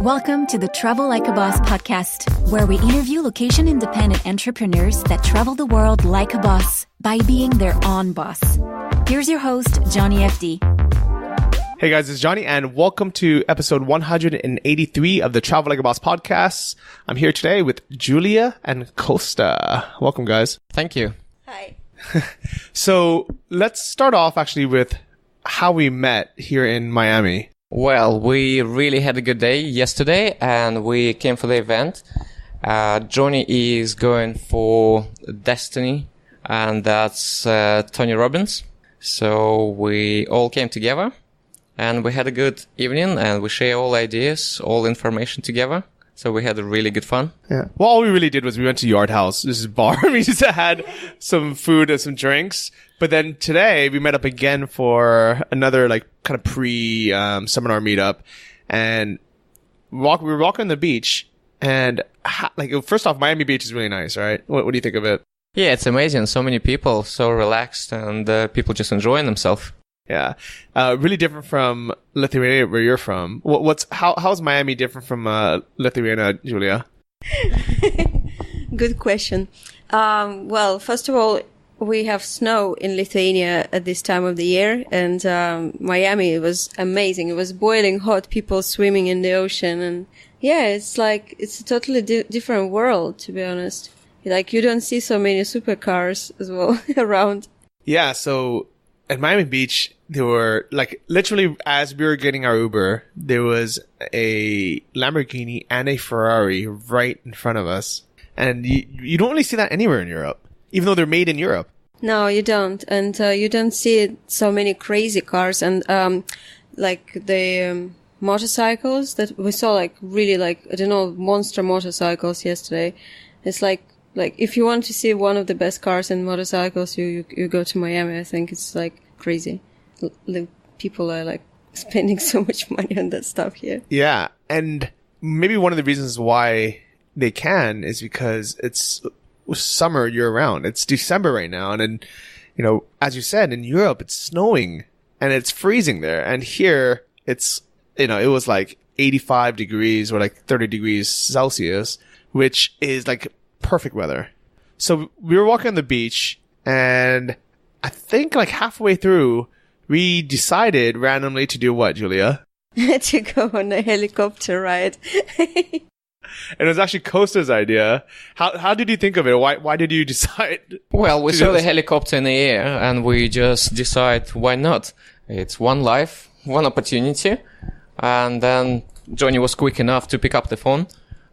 Welcome to the Travel Like a Boss podcast, where we interview location-independent entrepreneurs that travel the world like a boss by being their own boss. Here's your host, Johnny FD. Hey guys, it's Johnny and welcome to episode 183 of the Travel Like a Boss podcast. I'm here today with Julia and Kosta. Welcome guys. Thank you. Hi. So let's start off actually with how we met here in Miami. Well, we really had a good day yesterday and we came for the event. Johnny is going for Destiny and that's Tony Robbins. So we all came together and we had a good evening and we share all ideas, all information together. So we had a really good fun. Yeah. Well, all we really did was we went to Yard House. This is a bar. We just had some food and some drinks. But then today we met up again for another like kind of seminar meetup. And we were walking on the beach. And first off, Miami Beach is really nice, right? What do you think of it? Yeah, it's amazing. So many people, so relaxed and people just enjoying themselves. Yeah. Really different from Lithuania, where you're from. How's Miami different from Lithuania, Julia? Good question. Well, first of all, we have snow in Lithuania at this time of the year, and Miami was amazing. It was boiling hot, people swimming in the ocean, and yeah, it's a totally different world, to be honest. Like, you don't see so many supercars as well around. Yeah, so at Miami Beach, there were, literally as we were getting our Uber, there was a Lamborghini and a Ferrari right in front of us. And you don't really see that anywhere in Europe, even though they're made in Europe. No, you don't. And you don't see so many crazy cars. And the motorcycles that we saw, monster motorcycles yesterday. It's like if you want to see one of the best cars and motorcycles, you go to Miami. I think it's crazy. People are spending so much money on that stuff here. Yeah. And maybe one of the reasons why they can is because it's summer year round. It's December right now. And then, as you said, in Europe, it's snowing and it's freezing there. And here it's, it was 85 degrees or 30 degrees Celsius, which is perfect weather. So we were walking on the beach and I think halfway through we decided randomly to do what, Julia? To go on a helicopter ride. And it was actually Kosta's idea. How did you think of it? Why did you decide? Well, we saw the helicopter in the air and we just decided why not? It's one life, one opportunity. And then Johnny was quick enough to pick up the phone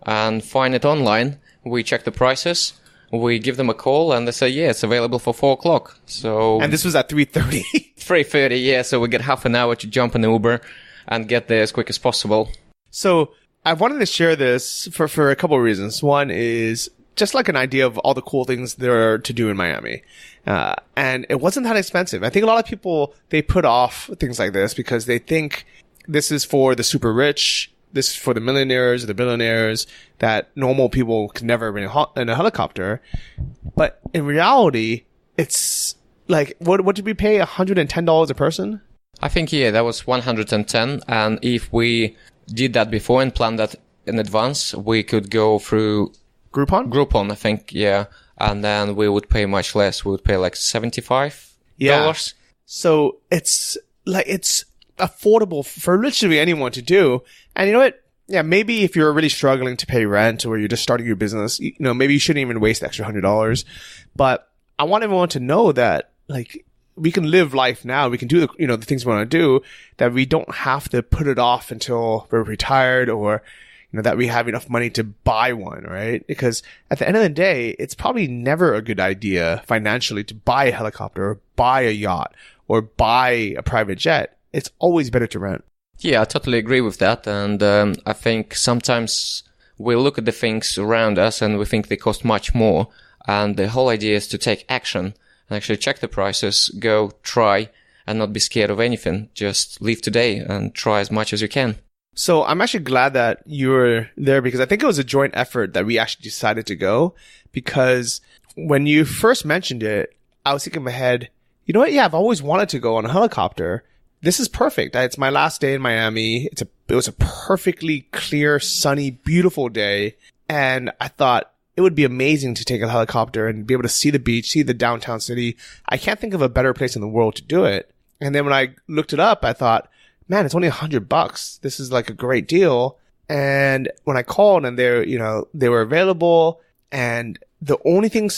and find it online. We check the prices. We give them a call and they say, yeah, it's available for 4:00. So. And this was at 3:30. 3:30, yeah. So we get half an hour to jump in Uber and get there as quick as possible. So I wanted to share this for a couple of reasons. One is just an idea of all the cool things there are to do in Miami. And it wasn't that expensive. I think a lot of people, they put off things like this because they think this is for the super rich. This is for the millionaires or the billionaires, that normal people can never be in a helicopter. But in reality, it's what did we pay? $110 a person? I think, yeah, that was 110. And if we did that before and planned that in advance, we could go through Groupon, I think, yeah. And then we would pay much less. We would pay $75. Yeah. So it's affordable for literally anyone to do. And you know what? Yeah, maybe if you're really struggling to pay rent or you're just starting your business, maybe you shouldn't even waste the extra $100. But I want everyone to know that we can live life now. We can do the things we want to do, that we don't have to put it off until we're retired or, that we have enough money to buy one, right? Because at the end of the day, it's probably never a good idea financially to buy a helicopter or buy a yacht or buy a private jet. It's always better to rent. Yeah, I totally agree with that. And I think sometimes we look at the things around us and we think they cost much more. And the whole idea is to take action and actually check the prices, go try and not be scared of anything. Just live today and try as much as you can. So I'm actually glad that you were there because I think it was a joint effort that we actually decided to go, because when you first mentioned it, I was thinking in my head, you know what? Yeah, I've always wanted to go on a helicopter. this is perfect. It's my last day in Miami. It was a perfectly clear, sunny, beautiful day. And I thought it would be amazing to take a helicopter and be able to see the beach, see the downtown city. I can't think of a better place in the world to do it. And then when I looked it up, I thought, man, it's only $100. This is like a great deal. And when I called and they were available, and the only thing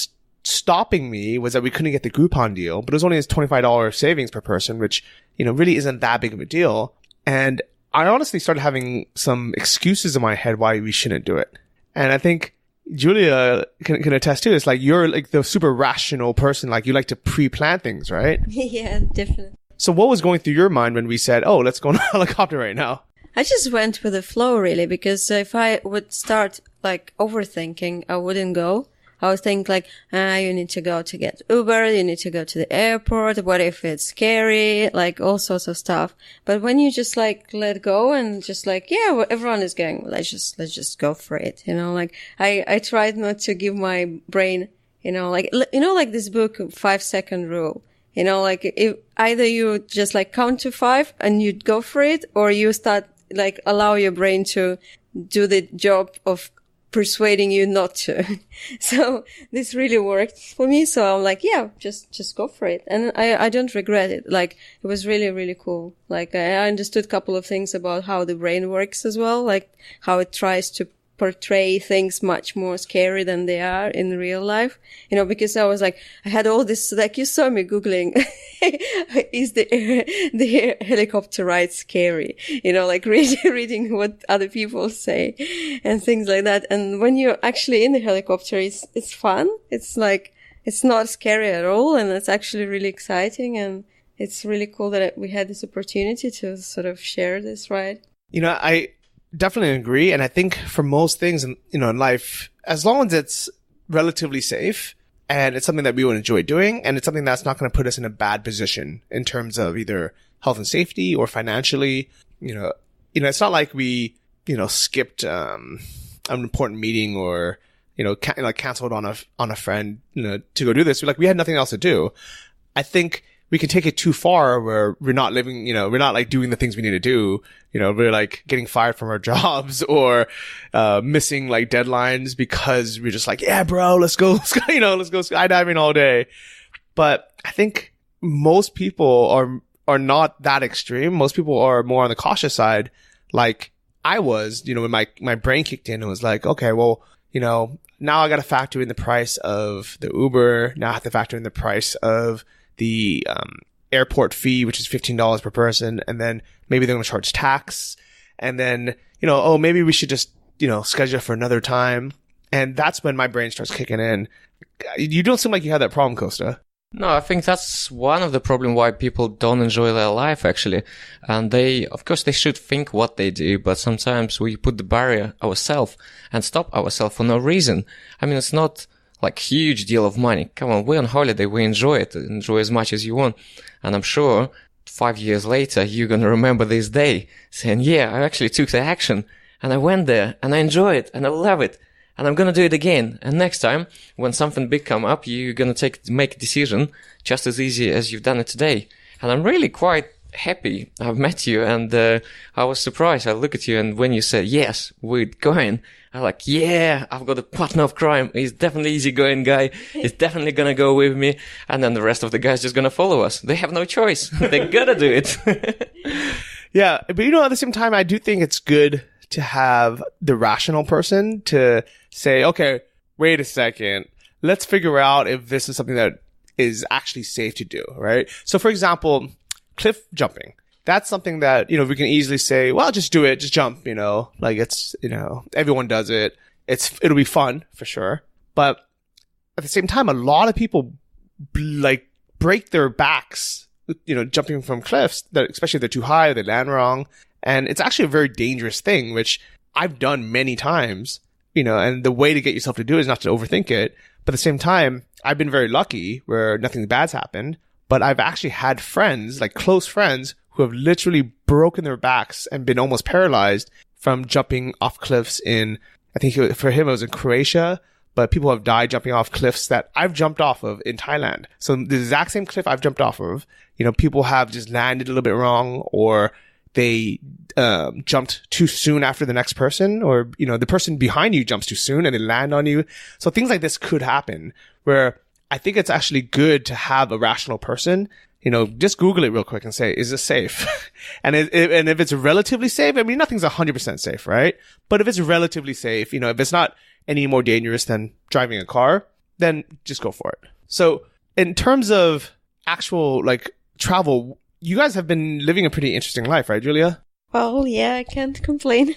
stopping me was that we couldn't get the Groupon deal, but it was only this $25 savings per person, which, really isn't that big of a deal. And I honestly started having some excuses in my head why we shouldn't do it. And I think Julia can attest to this. Like, you're like the super rational person. Like, you like to pre-plan things, right? Yeah, definitely. So what was going through your mind when we said, oh, let's go on a helicopter right now? I just went with the flow, really, because if I would start like overthinking, I wouldn't go. I would think like, you need to go to get Uber, you need to go to the airport. What if it's scary? Like all sorts of stuff. But when you just like let go and just like, yeah, well, everyone is going, let's just go for it. Like I tried not to give my brain, like this book, 5-second rule. Like if either you just like count to 5 and you go for it, or you start like allow your brain to do the job of persuading you not to. So this really worked for me. So I'm like, yeah, just go for it. And I don't regret it. Like it was really, really cool. Like I understood a couple of things about how the brain works as well. Like how it tries to portray things much more scary than they are in real life. Because I was like, I had all this, like you saw me Googling, is the helicopter ride scary? Like reading what other people say and things like that. And when you're actually in the helicopter, it's fun. It's like, it's not scary at all. And it's actually really exciting. And it's really cool that we had this opportunity to sort of share this ride. I definitely agree. And I think for most things in life, as long as it's relatively safe and it's something that we would enjoy doing, and it's something that's not going to put us in a bad position in terms of either health and safety or financially, it's not like we, skipped, an important meeting or, canceled on a friend, to go do this. We had nothing else to do. I think we can take it too far where we're not living, we're not like doing the things we need to do. We're like getting fired from our jobs or, missing like deadlines because we're just like, yeah, bro, let's go skydiving all day. But I think most people are not that extreme. Most people are more on the cautious side. Like I was, when my brain kicked in and was like, okay, well, now I got to factor in the price of the Uber. Now I have to factor in the price of the airport fee, which is $15 per person, and then maybe they're going to charge tax, and then maybe we should just schedule for another time. And that's when my brain starts kicking in. You don't seem like you have that problem, Kosta. No, I think that's one of the problems why people don't enjoy their life, actually. And of course, they should think what they do, but sometimes we put the barrier ourselves and stop ourselves for no reason. I mean, it's not like huge deal of money. Come on, we're on holiday, we enjoy it. Enjoy as much as you want. And I'm sure 5 years later, you're going to remember this day saying, yeah, I actually took the action and I went there and I enjoy it and I love it and I'm going to do it again. And next time when something big come up, you're going to make a decision just as easy as you've done it today. And I'm really quite happy I've met you, and I was surprised. I look at you, and when you said, yes, we're going, I'm like, yeah, I've got a partner of crime. He's definitely easygoing guy. He's definitely going to go with me. And then the rest of the guys just going to follow us. They have no choice. They got to do it. Yeah. But at the same time, I do think it's good to have the rational person to say, okay, wait a second. Let's figure out if this is something that is actually safe to do, right? So for example, cliff jumping. That's something that, we can easily say, well, just do it. Just jump, like it's, everyone does it. It'll be fun for sure. But at the same time, a lot of people like break their backs, jumping from cliffs that, especially if they're too high or they land wrong. And it's actually a very dangerous thing, which I've done many times, and the way to get yourself to do it is not to overthink it. But at the same time, I've been very lucky where nothing bad's happened. But I've actually had friends, like close friends, who have literally broken their backs and been almost paralyzed from jumping off cliffs in, I think for him it was in Croatia, but people have died jumping off cliffs that I've jumped off of in Thailand. So the exact same cliff I've jumped off of, people have just landed a little bit wrong, or they jumped too soon after the next person, or, the person behind you jumps too soon and they land on you. So things like this could happen, where I think it's actually good to have a rational person, just Google it real quick and say, is this safe? And if it's relatively safe, I mean, nothing's 100% safe, right? But if it's relatively safe, if it's not any more dangerous than driving a car, then just go for it. So in terms of actual travel, you guys have been living a pretty interesting life, right, Julia? Well, yeah, I can't complain.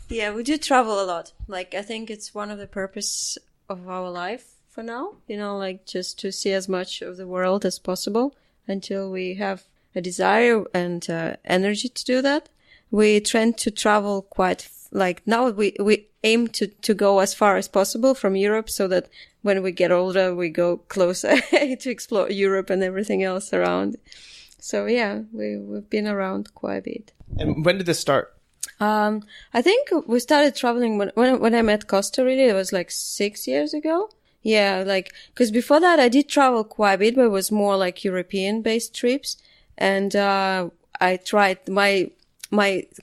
Yeah, we do travel a lot. I think it's one of the purpose of our life for now, just to see as much of the world as possible until we have a desire and energy to do that. We tend to travel quite, now we aim to go as far as possible from Europe, so that when we get older, we go closer to explore Europe and everything else around. So yeah, we've been around quite a bit. And when did this start? I think we started traveling when I met Kosta, really. It was 6 years ago. Yeah, because before that I did travel quite a bit, but it was more European based trips. And, I tried my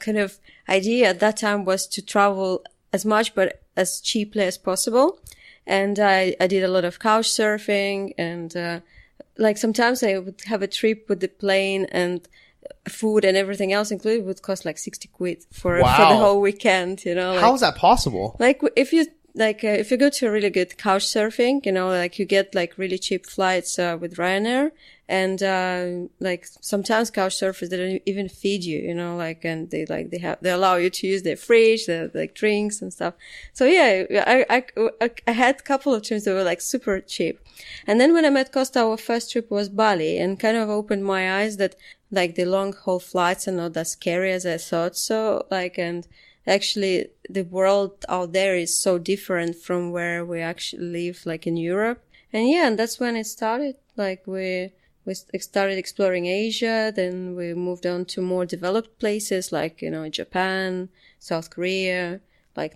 kind of idea at that time was to travel as much, but as cheaply as possible. And I did a lot of couch surfing, and, sometimes I would have a trip with the plane, and food and everything else included would cost 60 quid for the whole weekend, How is that possible? If you go to a really good couch surfing, you get really cheap flights with Ryanair, and sometimes couch surfers, they don't even feed you, and they allow you to use their fridge, their drinks and stuff. So yeah, I had a couple of trips that were super cheap. And then when I met Kosta, our first trip was Bali, and kind of opened my eyes that the long haul flights are not as scary as I thought. So and actually the world out there is so different from where we actually live, in Europe. And yeah, and that's when it started. We started exploring Asia, then we moved on to more developed places Japan, South Korea,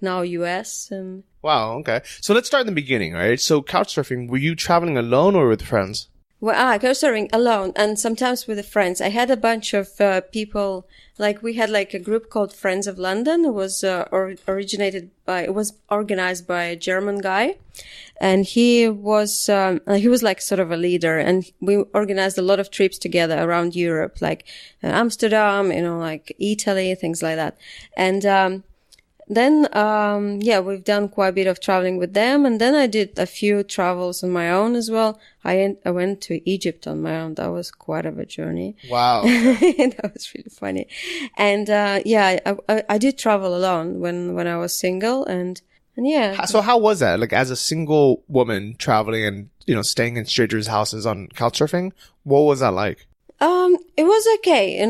now US. And wow, okay. So let's start in the beginning, right? So couch surfing, were you traveling alone or with friends? Well, couch surfing alone, and sometimes with friends. I had a bunch of people, we had a group called Friends of London. It was it was organized by a German guy, and he was sort of a leader, and we organized a lot of trips together around Europe, Amsterdam, Italy, things like that. And then, we've done quite a bit of traveling with them. And then I did a few travels on my own as well. I went to Egypt on my own. That was quite of a journey. Wow. That was really funny. And, I did travel alone when I was single, and yeah. So how was that? As a single woman traveling and, staying in strangers' houses on couch surfing, what was that like? It was okay.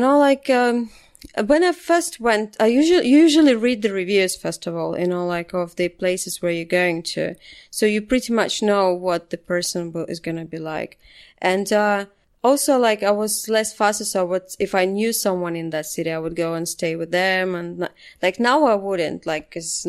When I first went, I usually read the reviews first of all, of the places where you're going to. So you pretty much know what the person is going to be like. And, also, I was less fussy. So if I knew someone in that city, I would go and stay with them. And now I wouldn't, cause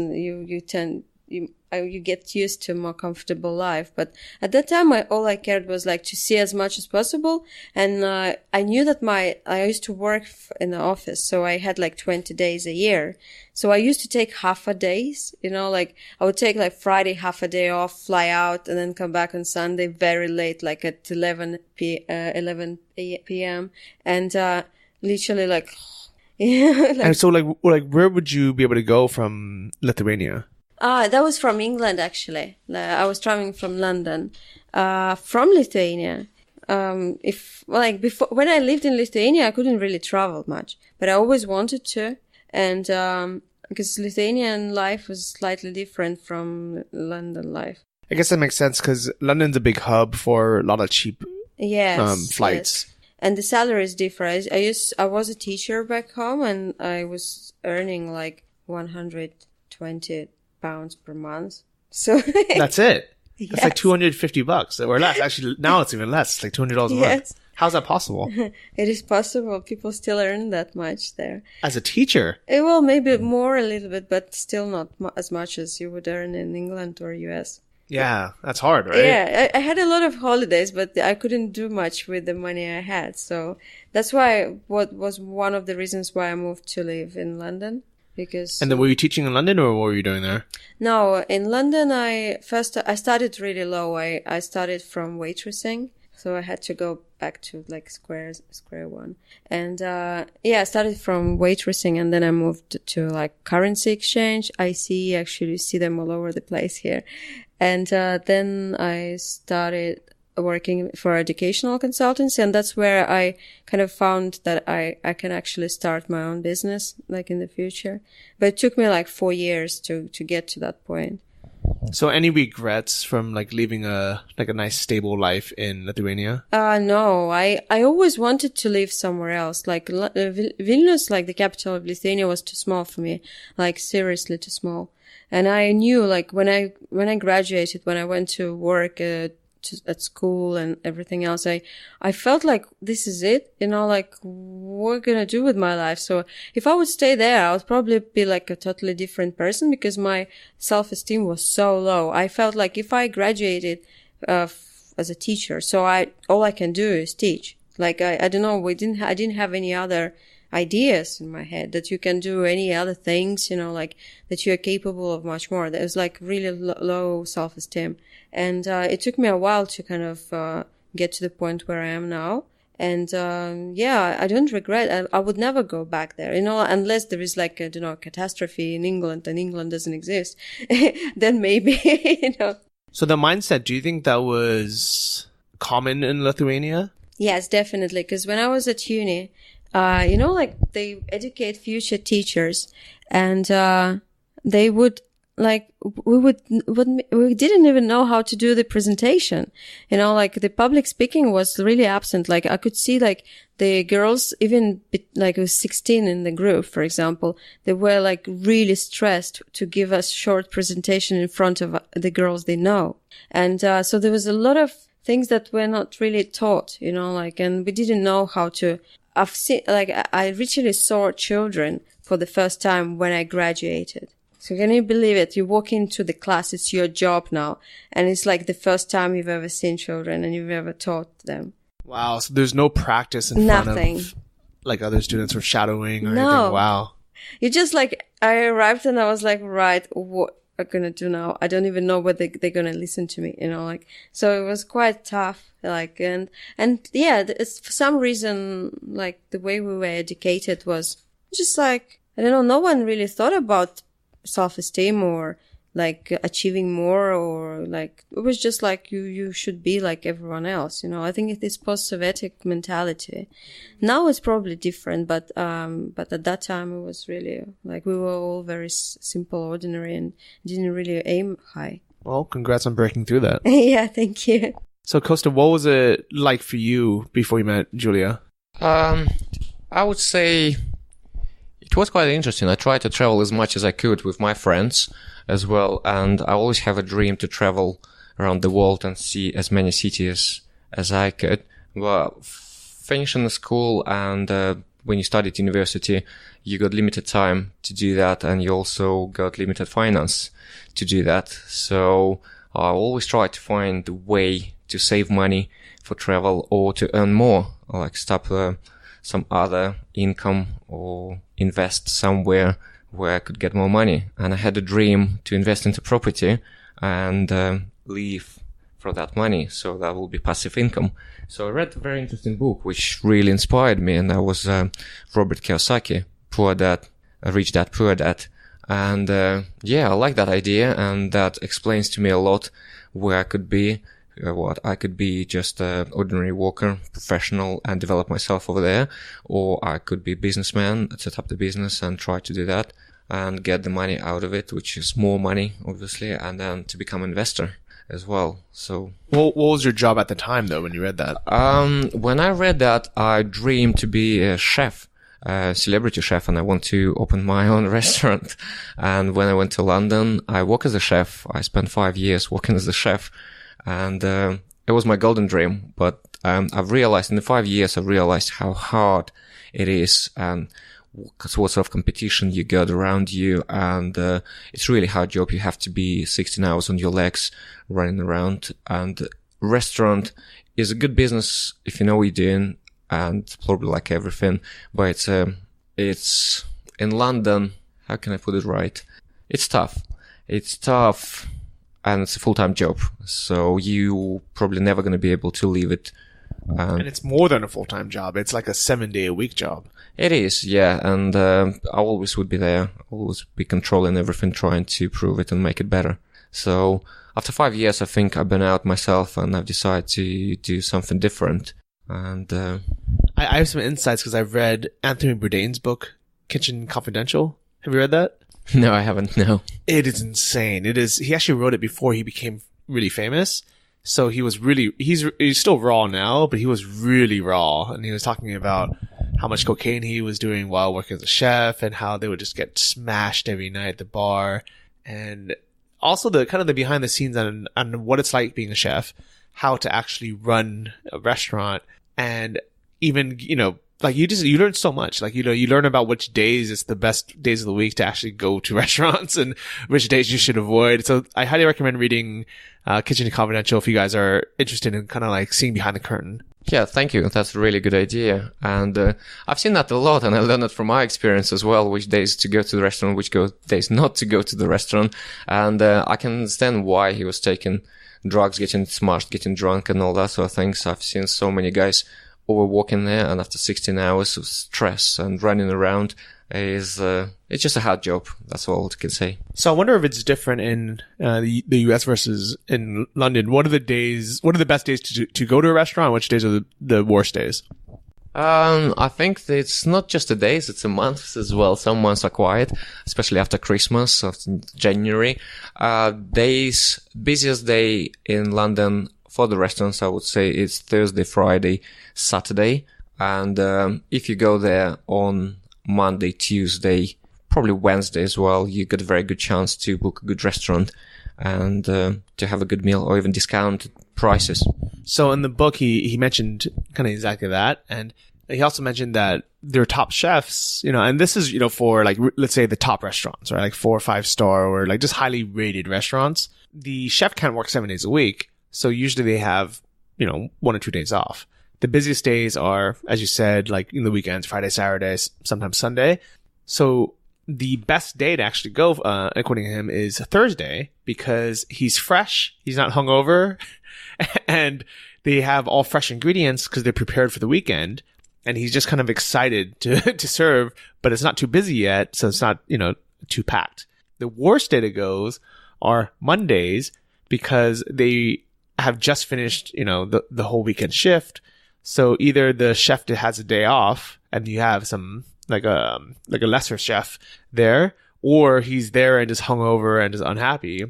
you get used to a more comfortable life. But at that time, all I cared was to see as much as possible. And, I knew that I used to work in the office. So I had 20 days a year. So I used to take half a days, I would take Friday, half a day off, fly out, and then come back on Sunday very late, at 11 p.m. And, literally And so where would you be able to go from Lithuania? That was from England, actually. I was traveling from London, from Lithuania. Before, when I lived in Lithuania, I couldn't really travel much, but I always wanted to. And, because Lithuanian life was slightly different from London life. I guess that makes sense, because London's a big hub for a lot of cheap flights. Yes. And the salary is different. I was a teacher back home, and I was earning 120 pounds per month. So that's it. Yes. That's $250 or less. Actually, now it's even less. It's $200 a month. How's that possible? It is possible. People still earn that much there. As a teacher? Well, maybe more a little bit, but still not as much as you would earn in England or US. Yeah, that's hard, right? Yeah, I had a lot of holidays, but I couldn't do much with the money I had. So that's why what was one of the reasons why I moved to live in London. Because And then were you teaching in London or what were you doing there? No, in London I started really low. I started from waitressing. So I had to go back to like square one. And I started from waitressing and then I moved to like currency exchange. I actually see them all over the place here. And then I started working for educational consultancy, and that's where I kind of found that I can actually start my own business like in the future. But it took me like 4 years to get to that point. So any regrets from like leaving a nice stable life in Lithuania? No, I always wanted to live somewhere else. Like Vilnius, like the capital of Lithuania, was too small for me, like seriously too small. And I knew like when I graduated, when I went to work at school and everything else, I felt like this is it, like what gonna do with my life? So if I would stay there, I would probably be like a totally different person because my self-esteem was so low. I felt like if I graduated as a teacher, so all I can do is teach. Like I don't know, I didn't have any other ideas in my head that you can do any other things, like that you are capable of much more. There was like really low self-esteem. And it took me a while to kind of get to the point where I am now. And I don't regret. I would never go back there, unless there is like a catastrophe in England and England doesn't exist. Then maybe, So the mindset, do you think that was common in Lithuania? Yes, definitely. Because when I was at uni, like they educate future teachers, and they would like we didn't even know how to do the presentation. Like the public speaking was really absent. Like I could see like the girls, even like it was 16 in the group, for example, they were like really stressed to give us short presentation in front of the girls they know. And so there was a lot of things that were not really taught, and we didn't know how to. I've seen, like, I literally saw children for the first time when I graduated. So can you believe it? You walk into the class, it's your job now. And it's like the first time you've ever seen children and you've ever taught them. Wow. So there's no practice in front of like other students or shadowing or anything. Wow. You just like, I arrived and I was like, right, what am I going to do now? I don't even know whether they're going to listen to me, so it was quite tough. Like, and yeah, for some reason, like the way we were educated was just like, I don't know, no one really thought about self-esteem or like achieving more, or like, it was just like you should be like everyone else, I think it is post-Sovietic mentality. Now it's probably different, but at that time it was really like we were all very simple, ordinary, and didn't really aim high. Well, congrats on breaking through that. Yeah, thank you. So Kosta, what was it like for you before you met Julia? I would say it was quite interesting. I tried to travel as much as I could with my friends as well. And I always have a dream to travel around the world and see as many cities as I could. But finishing the school and when you studied university, you got limited time to do that. And you also got limited finance to do that. So I always try to find a way to save money for travel or to earn more, or like stop some other income or invest somewhere where I could get more money. And I had a dream to invest into property and live for that money. So that will be passive income. So I read a very interesting book which really inspired me, and that was Robert Kiyosaki, Poor Dad, Rich Dad, Poor Dad. And I like that idea, and that explains to me a lot where I could be. What I could be just an ordinary worker, professional, and develop myself over there, or I could be a businessman, set up the business and try to do that and get the money out of it, which is more money, obviously, and then to become an investor as well. So, what was your job at the time, though, when you read that? When I read that, I dreamed to be a chef, a celebrity chef, and I want to open my own restaurant. And when I went to London, I worked as a chef. I spent 5 years working as a chef. And it was my golden dream, but I've realized in the 5 years, I've realized how hard it is and what sort of competition you got around you. And, it's really hard job. You have to be 16 hours on your legs running around. And restaurant is a good business if you know what you're doing, and probably like everything, but it's in London. How can I put it right? It's tough. It's tough, and it's a full-time job. So you probably never going to be able to leave it. And it's more than a full-time job. It's like a 7-day-a-week job. It is, yeah. And I always would be there, always be controlling everything, trying to improve it and make it better. So after 5 years, I think I've been out myself, and I've decided to do something different. And I have some insights because I've read Anthony Bourdain's book, Kitchen Confidential. Have you read that? No, I haven't. No. It is insane. It is. He actually wrote it before he became really famous. So he was really, he's still raw now, but he was really raw. And he was talking about how much cocaine he was doing while working as a chef, and how they would just get smashed every night at the bar. And also the kind of the behind the scenes on what it's like being a chef, how to actually run a restaurant. And even, like you learn so much. Like, you learn about which days it's the best days of the week to actually go to restaurants and which days you should avoid. So I highly recommend reading Kitchen Confidential if you guys are interested in kind of like seeing behind the curtain. Yeah, thank you. That's a really good idea. And I've seen that a lot, and I learned it from my experience as well, which days to go to the restaurant, which days not to go to the restaurant. And I can understand why he was taking drugs, getting smashed, getting drunk and all that sort of things. I've seen so many guys overworking there, and after 16 hours of stress and running around it's just a hard job. That's all I can say. So I wonder if it's different in the US versus in London. What are the best days to go to a restaurant? Which days are the worst days? I think that it's not just the days, it's the months as well. Some months are quiet, especially after Christmas, after January. Busiest day in London for the restaurants, I would say, is Thursday, Friday, Saturday. And if you go there on Monday, Tuesday, probably Wednesday as well, you get a very good chance to book a good restaurant and to have a good meal, or even discounted prices. So in the book, he mentioned kind of exactly that. And he also mentioned that their top chefs, and this is, for like, let's say the top restaurants, right? Like 4 or 5 star or like just highly rated restaurants. The chef can't work 7 days a week. So usually they have, 1 or 2 days off. The busiest days are, as you said, like in the weekends, Friday, Saturday, sometimes Sunday. So the best day to actually go, according to him, is Thursday, because he's fresh, he's not hungover, and they have all fresh ingredients because they're prepared for the weekend. And he's just kind of excited to serve, but it's not too busy yet, so it's not, too packed. The worst day to goes are Mondays, because they have just finished, the whole weekend shift. So either the chef has a day off and you have some like a lesser chef there, or he's there and just hungover and just unhappy.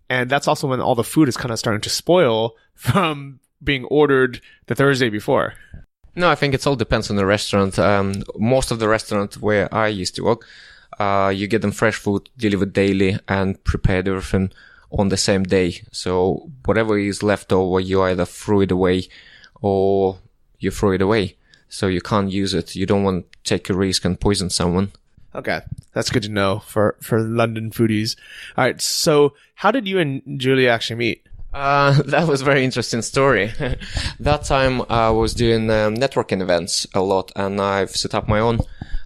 And that's also when all the food is kind of starting to spoil from being ordered the Thursday before. No, I think it all depends on the restaurant. Most of the restaurants where I used to work, you get them fresh food delivered daily and prepared everything on the same day. So whatever is left over, you either throw it away or you throw it away. So you can't use it. You don't want to take a risk and poison someone. Okay. That's good to know for London foodies. All right. So how did you and Julia actually meet? That was a very interesting story. That time I was doing networking events a lot, and I've set up my own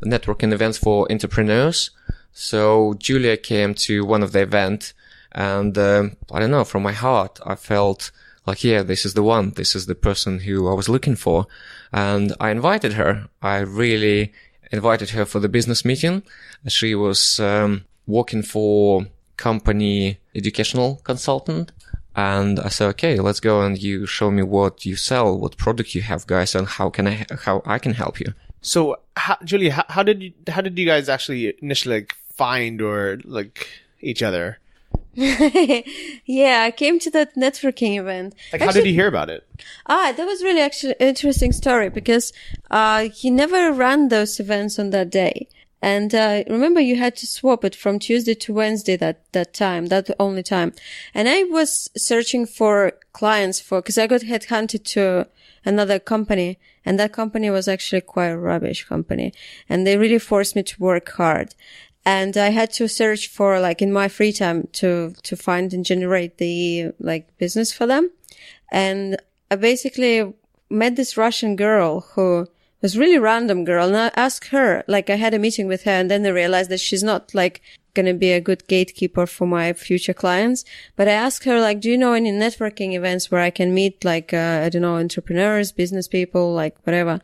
networking events for entrepreneurs. So Julia came to one of the events, and I don't know, from my heart, I felt like, yeah, this is the one. This is the person who I was looking for. And I invited her. I really invited her for the business meeting. She was working for company educational consultant. And I said, okay, let's go and you show me what you sell, what product you have, guys, and how I can help you. So, Julia, how did you guys actually initially find or each other? Yeah, I came to that networking event. How did you hear about it? That was really actually interesting story, because he never ran those events on that day. And remember, you had to swap it from Tuesday to Wednesday that only time. And I was searching for clients because I got headhunted to another company, and that company was actually quite a rubbish company, and they really forced me to work hard. And I had to search for, like, in my free time to find and generate the, like, business for them. And I basically met this Russian girl who was really random girl. And I asked her, like, I had a meeting with her, and then I realized that she's not, like, going to be a good gatekeeper for my future clients. But I asked her, like, do you know any networking events where I can meet, like, I don't know, entrepreneurs, business people, like, whatever.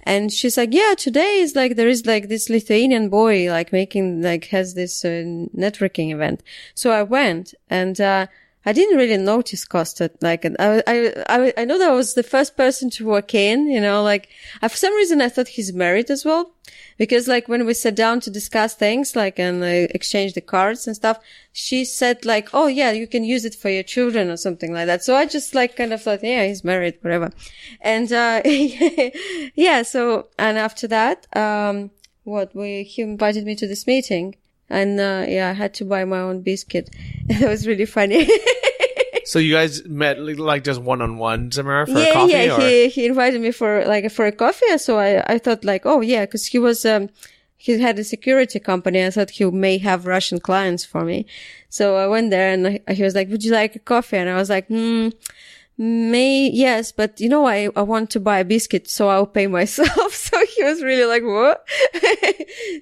And she's like, yeah, today is like, there is like this Lithuanian boy, like making, like, has this networking event. So I went, and, I didn't really notice Kosta. Like, I know that I was the first person to walk in, you know, like, for some reason I thought he's married as well. Because, like, when we sat down to discuss things, like, and exchange the cards and stuff, she said, like, oh yeah, you can use it for your children or something like that. So I just, like, kind of thought, yeah, he's married, whatever. And, yeah, so, and after that, he invited me to this meeting. And, yeah, I had to buy my own biscuit. It was really funny. So you guys met like just one-on-one, Zamira, for a coffee? Yeah, he invited me for a coffee. So I thought, like, oh yeah, cause he had a security company. I thought he may have Russian clients for me. So I went there, and he was like, would you like a coffee? And I was like, yes, but you know, I want to buy a biscuit, so I'll pay myself. So he was really like, what?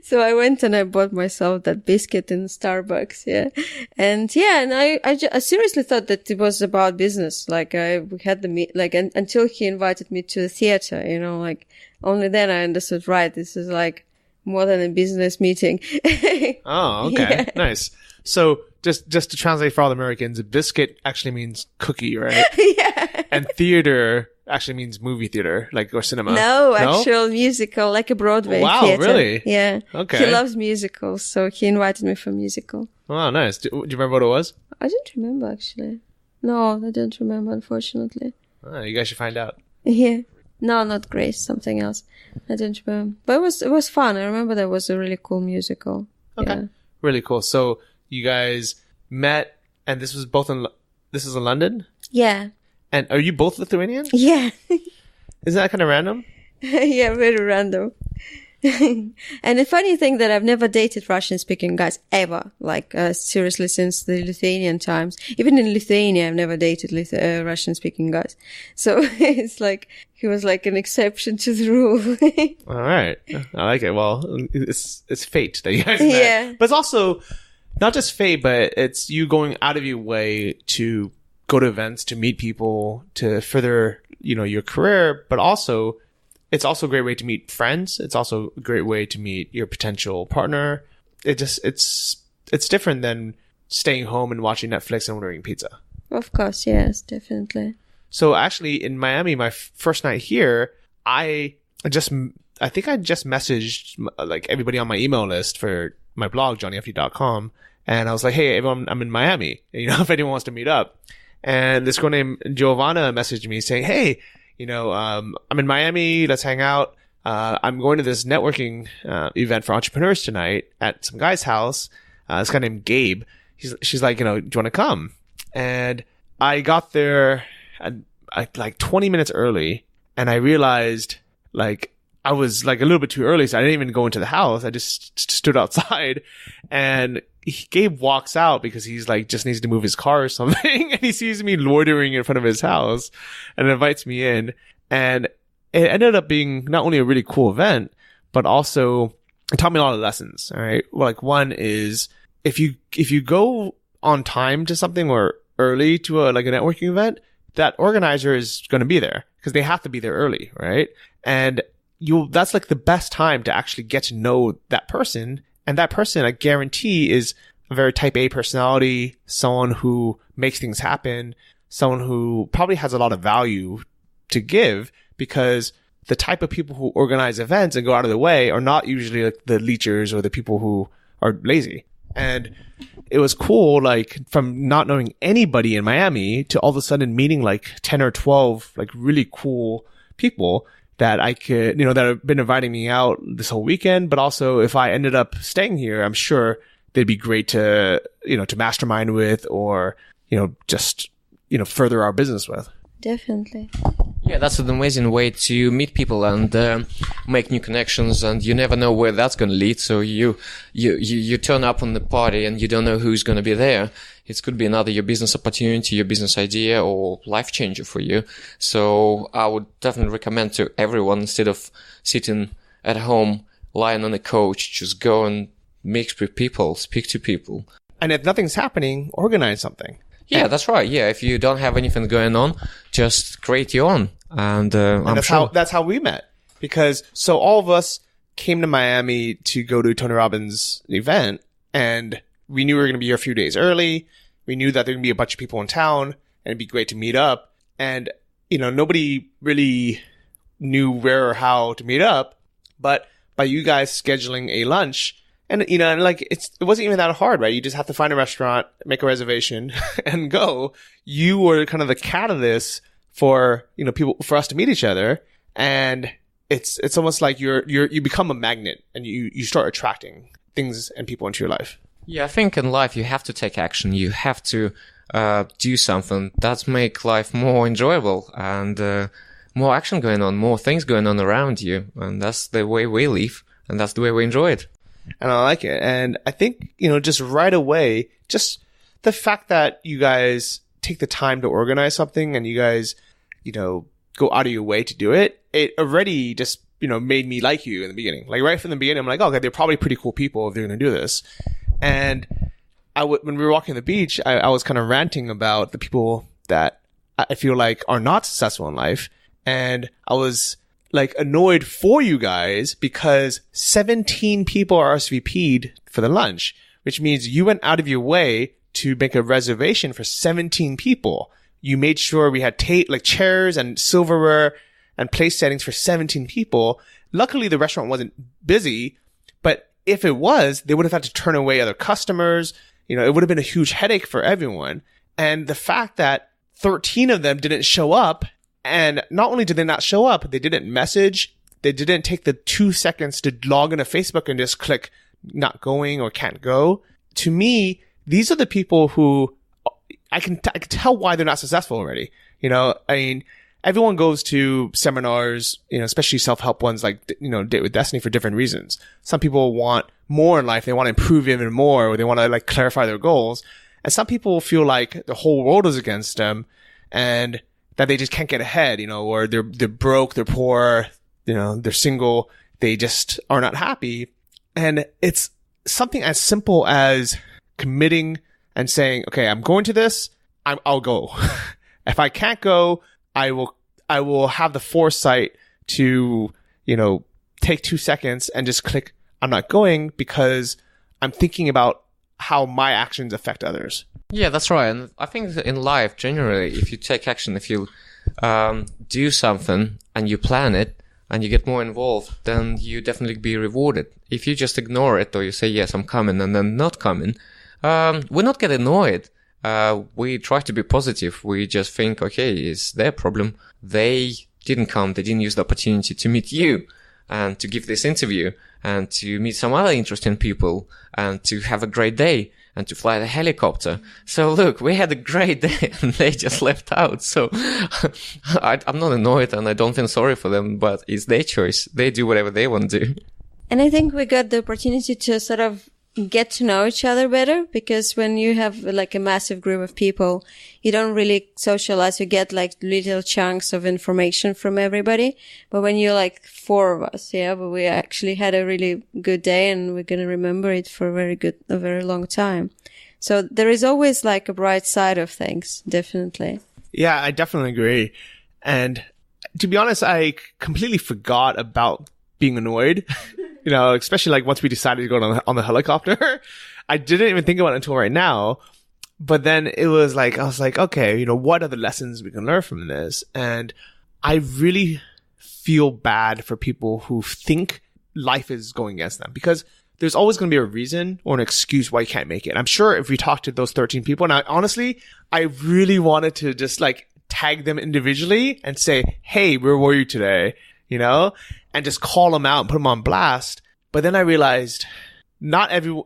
So I went and I bought myself that biscuit in Starbucks. Yeah. And yeah, and I seriously thought that it was about business. Like, we had until he invited me to the theater, you know, like, only then I understood, right, this is like more than a business meeting. Oh, okay. Yeah. Nice. So just to translate for all the Americans, biscuit actually means cookie, right? Yeah. And theater actually means movie theater, like, or cinema. No, actual musical, like a Broadway theater. Wow, really? Yeah. Okay. He loves musicals, so he invited me for a musical. Wow, nice. Do you remember what it was? I don't remember, actually. No, I don't remember, unfortunately. Oh, you guys should find out. Yeah. No, not Grace, something else. I don't remember. But it was fun. I remember that was a really cool musical. Okay. Yeah. Really cool. So you guys met, and this was in London? Yeah. And are you both Lithuanian? Yeah. Isn't that kind of random? Yeah, very random. And the funny thing that I've never dated Russian-speaking guys ever, like, seriously, since the Lithuanian times. Even in Lithuania, I've never dated Russian-speaking guys. So it's like, he was like an exception to the rule. All right. I like it. Well, it's fate that you guys met. Yeah. But it's also not just fate, but it's you going out of your way to go to events, to meet people, to further, you know, your career, but also it's also a great way to meet friends. It's also a great way to meet your potential partner. It's different than staying home and watching Netflix and ordering pizza. Of course, yes, definitely. So actually in Miami, my first night here, I think I just messaged like everybody on my email list for my blog, johnnyfd.com. And I was like, hey, everyone, I'm in Miami. You know, if anyone wants to meet up. And this girl named Giovanna messaged me saying, hey, you know, I'm in Miami. Let's hang out. I'm going to this networking event for entrepreneurs tonight at some guy's house. This guy named Gabe. She's like, you know, do you want to come? And I got there like 20 minutes early, and I realized like I was like a little bit too early, so I didn't even go into the house. I just stood outside, and Gabe walks out because he's like just needs to move his car or something, and he sees me loitering in front of his house and invites me in. And it ended up being not only a really cool event, but also it taught me a lot of lessons. All right, well, like one is if you go on time to something or early to a networking event, that organizer is going to be there because they have to be there early, right? And that's like the best time to actually get to know that person. And that person, I guarantee, is a very type A personality, someone who makes things happen, someone who probably has a lot of value to give, because the type of people who organize events and go out of the way are not usually like the leechers or the people who are lazy. And it was cool, like from not knowing anybody in Miami to all of a sudden meeting like 10 or 12 like really cool people that I could, you know, that have been inviting me out this whole weekend. But also if I ended up staying here, I'm sure they'd be great to, you know, to mastermind with or, you know, just, you know, further our business with. Definitely. Yeah, that's an amazing way to meet people and make new connections, and you never know where that's going to lead. So you turn up on the party and you don't know who's going to be there. It could be another your business opportunity, your business idea, or life changer for you. So I would definitely recommend to everyone, instead of sitting at home, lying on a couch, just go and mix with people, speak to people. And if nothing's happening, organize something. Yeah, that's right. Yeah, if you don't have anything going on, just create your own. And that's how we met. Because so all of us came to Miami to go to Tony Robbins' event, and we knew we were going to be here a few days early. We knew that there were going to be a bunch of people in town, and it'd be great to meet up. And, nobody really knew where or how to meet up. But by you guys scheduling a lunch, and, it wasn't even that hard, right? You just have to find a restaurant, make a reservation, and go. You were kind of the catalyst for, people, for us to meet each other. And it's almost like you become a magnet, and you start attracting things and people into your life. Yeah, I think in life you have to take action. You have to do something that make life more enjoyable, and more action going on, more things going on around you. And that's the way we live, and that's the way we enjoy it. And I like it. And I think, just right away, just the fact that you guys take the time to organize something, and you guys, go out of your way to do it, it already just, made me like you in the beginning. Like right from the beginning, I'm like, okay, they're probably pretty cool people if they're going to do this. And when we were walking the beach, I was kind of ranting about the people that I feel like are not successful in life. And I was like annoyed for you guys because 17 people RSVP'd for the lunch, which means you went out of your way to make a reservation for 17 people. You made sure we had chairs and silverware and place settings for 17 people. Luckily, the restaurant wasn't busy, but if it was, they would have had to turn away other customers. It would have been a huge headache for everyone. And the fact that 13 of them didn't show up, and not only did they not show up, they didn't message, they didn't take the 2 seconds to log into Facebook and just click not going or can't go. To me, these are the people who I can tell why they're not successful already. Everyone goes to seminars, especially self-help ones like, Date with Destiny, for different reasons. Some people want more in life. They want to improve even more, or they want to clarify their goals. And some people feel like the whole world is against them and that they just can't get ahead, or they're broke, they're poor, they're single, they just are not happy. And it's something as simple as committing and saying, okay, I'm going to this, I'll go. If I can't go, I will have the foresight to, take 2 seconds and just click, I'm not going, because I'm thinking about how my actions affect others. Yeah, that's right. And I think that in life, generally, if you take action, if you do something and you plan it and you get more involved, then you definitely be rewarded. If you just ignore it, or you say, yes, I'm coming, and then not coming, we're not get annoyed. We try to be positive. We just think, okay, it's their problem. They didn't come. They didn't use the opportunity to meet you and to give this interview and to meet some other interesting people and to have a great day and to fly the helicopter. So look, we had a great day and they just left out. So I'm not annoyed and I don't feel sorry for them, but it's their choice. They do whatever they want to do. And I think we got the opportunity to sort of get to know each other better, because when you have a massive group of people, you don't really socialize. You get little chunks of information from everybody. But when you're 4 of us, but we actually had a really good day and we're going to remember it for a very long time. So there is always a bright side of things, definitely. Yeah, I definitely agree. And to be honest, I completely forgot about being annoyed. Especially once we decided to go on the helicopter, I didn't even think about it until right now. But then it was I was like, okay, what are the lessons we can learn from this? And I really feel bad for people who think life is going against them, because there's always going to be a reason or an excuse why you can't make it. I'm sure if we talked to those 13 people, and I really wanted to just tag them individually and say, hey, where were you today? And just call them out and put them on blast. But then I realized not everyone,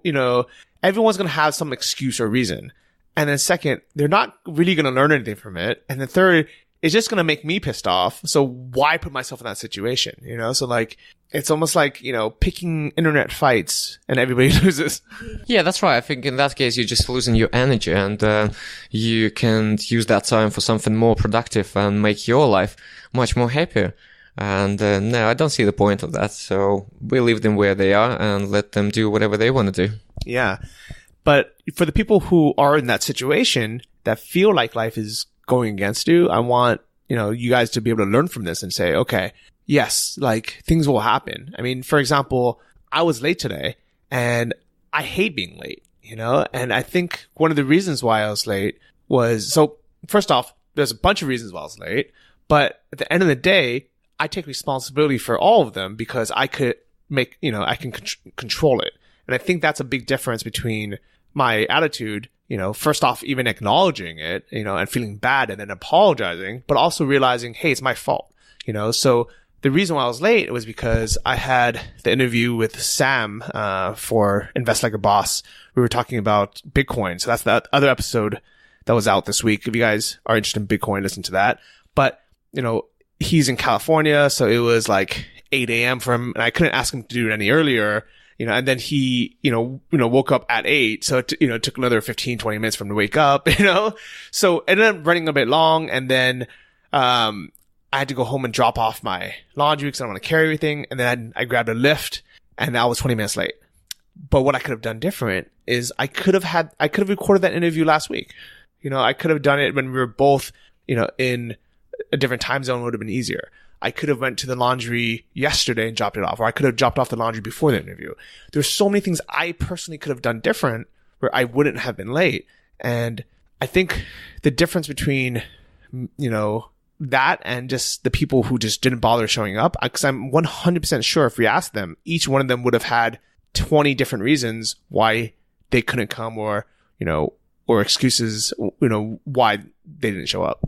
everyone's going to have some excuse or reason. And then second, they're not really going to learn anything from it. And then third, it's just going to make me pissed off. So why put myself in that situation? You know, so like, it's almost like, you know, picking internet fights and everybody loses. Yeah, that's right. I think in that case, you're just losing your energy, and you can use that time for something more productive and make your life much more happier. And no, I don't see the point of that. So we leave them where they are and let them do whatever they want to do. Yeah. But for the people who are in that situation that feel like life is going against you, I want, you know, you guys to be able to learn from this and say, okay, yes, like things will happen. I mean, for example, I was late today and I hate being late, you know, and I think one of the reasons why I was late was, so first off, there's a bunch of reasons why I was late, but at the end of the day, I take responsibility for all of them because I could make, you know, I can control it. And I think that's a big difference between my attitude, you know, first off, even acknowledging it, you know, and feeling bad and then apologizing, but also realizing, hey, it's my fault, you know. So the reason why I was late was because I had the interview with Sam for Invest Like a Boss. We were talking about Bitcoin. So that's the other episode that was out this week. If you guys are interested in Bitcoin, listen to that. But, you know, he's in California, so it was like 8 a.m. for him, and I couldn't ask him to do it any earlier, you know, and then he, you know, woke up at 8, so it, you know, it took another 15, 20 minutes for him to wake up, you know, so it ended up running a bit long, and then, I had to go home and drop off my laundry because I don't want to carry everything, and then I grabbed a Lyft, and I was 20 minutes late. But what I could have done different is I could have recorded that interview last week. You know, I could have done it when we were both, you know, in a different time zone. Would have been easier. I could have went to the laundry yesterday and dropped it off, or I could have dropped off the laundry before the interview. There's so many things I personally could have done different where I wouldn't have been late. And I think the difference between, you know, that and just the people who just didn't bother showing up, because I'm 100% sure if we asked them, each one of them would have had 20 different reasons why they couldn't come, or, you know, or excuses, you know, why they didn't show up.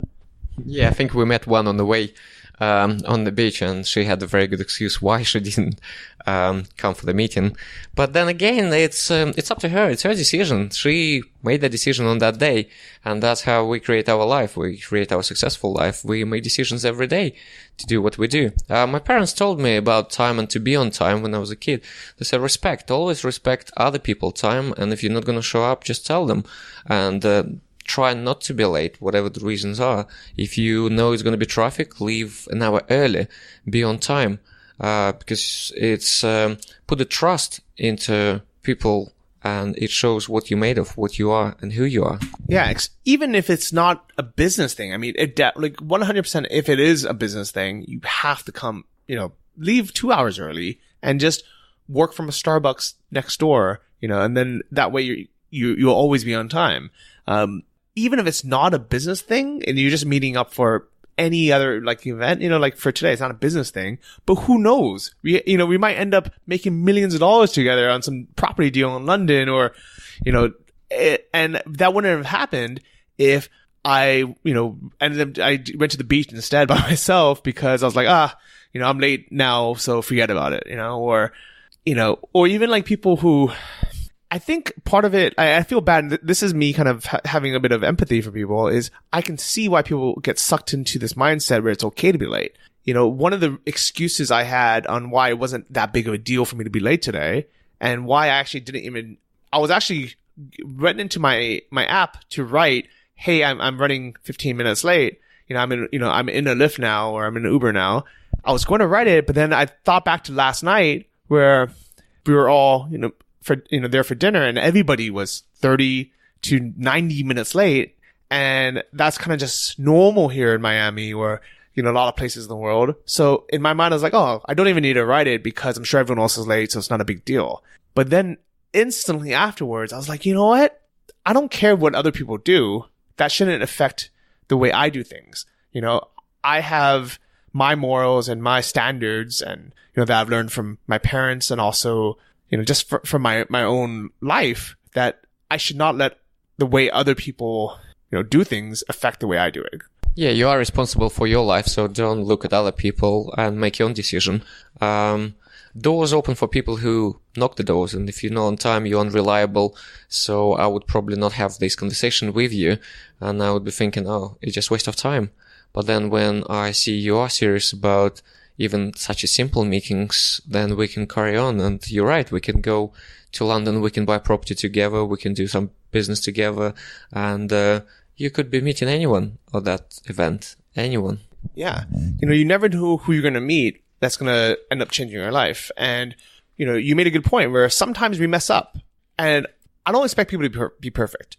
Yeah, I think we met one on the way on the beach, and she had a very good excuse why she didn't come for the meeting. But then again, it's up to her. It's her decision. She made the decision on that day, and that's how we create our life. We create our successful life. We make decisions every day to do what we do. My parents told me about time and to be on time when I was a kid. They said, always respect other people's time, and if you're not going to show up, just tell them. And try not to be late, whatever the reasons are. If you know it's going to be traffic, leave an hour early, be on time, because it's put the trust into people, and it shows what you're made of, what you are, and who you are. Yeah, even if it's not a business thing. I mean, like 100%, if it is a business thing, you have to come, you know, leave 2 hours early and just work from a Starbucks next door, you know, and then that way you'll always be on time. Even if it's not a business thing and you're just meeting up for any other like event, you know, like for today, it's not a business thing, but who knows? We might end up making millions of dollars together on some property deal in London, or, you know, and that wouldn't have happened if I, you know, I went to the beach instead by myself because I was like, you know, I'm late now, so forget about it, you know, or even like people who, I think part of it, I feel bad. This is me kind of having a bit of empathy for people, is I can see why people get sucked into this mindset where it's okay to be late. You know, one of the excuses I had on why it wasn't that big of a deal for me to be late today, and why I actually went into my app to write, hey, I'm running 15 minutes late. You know, I'm in a Lyft now, or I'm in an Uber now. I was going to write it, but then I thought back to last night where we were all, you know, there for dinner, and everybody was 30 to 90 minutes late. And that's kind of just normal here in Miami, or, you know, a lot of places in the world. So in my mind, I was like, oh, I don't even need to write it because I'm sure everyone else is late, so it's not a big deal. But then instantly afterwards, I was like, you know what? I don't care what other people do. That shouldn't affect the way I do things. You know, I have my morals and my standards, and, you know, that I've learned from my parents, and also, you know, just from my own life, that I should not let the way other people, you know, do things affect the way I do it. Yeah, you are responsible for your life, so don't look at other people and make your own decision. Doors open for people who knock the doors, and if you're not on time, you're unreliable. So I would probably not have this conversation with you, and I would be thinking, oh, it's just a waste of time. But then when I see you are serious about even such a simple meetings, then we can carry on. And you're right. We can go to London. We can buy property together. We can do some business together. And, you could be meeting anyone at that event. Anyone. Yeah. You never know who you're going to meet that's going to end up changing your life. And, you made a good point where sometimes we mess up, and I don't expect people to be perfect.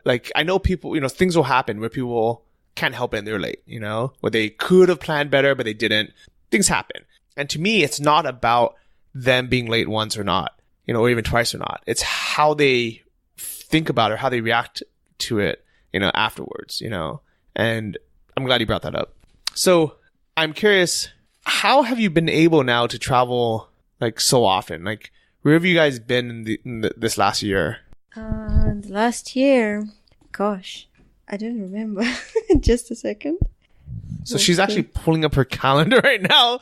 Like I know people, things will happen where people can't help it and they're late, where they could have planned better, but they didn't. Things happen. And to me, it's not about them being late once or not, or even twice or not. It's how they think about it, or how they react to it, afterwards, and I'm glad you brought that up. So I'm curious, how have you been able now to travel like so often? Like, where have you guys been in this last year? The last year, gosh, I don't remember. Just a second. So she's actually pulling up her calendar right now.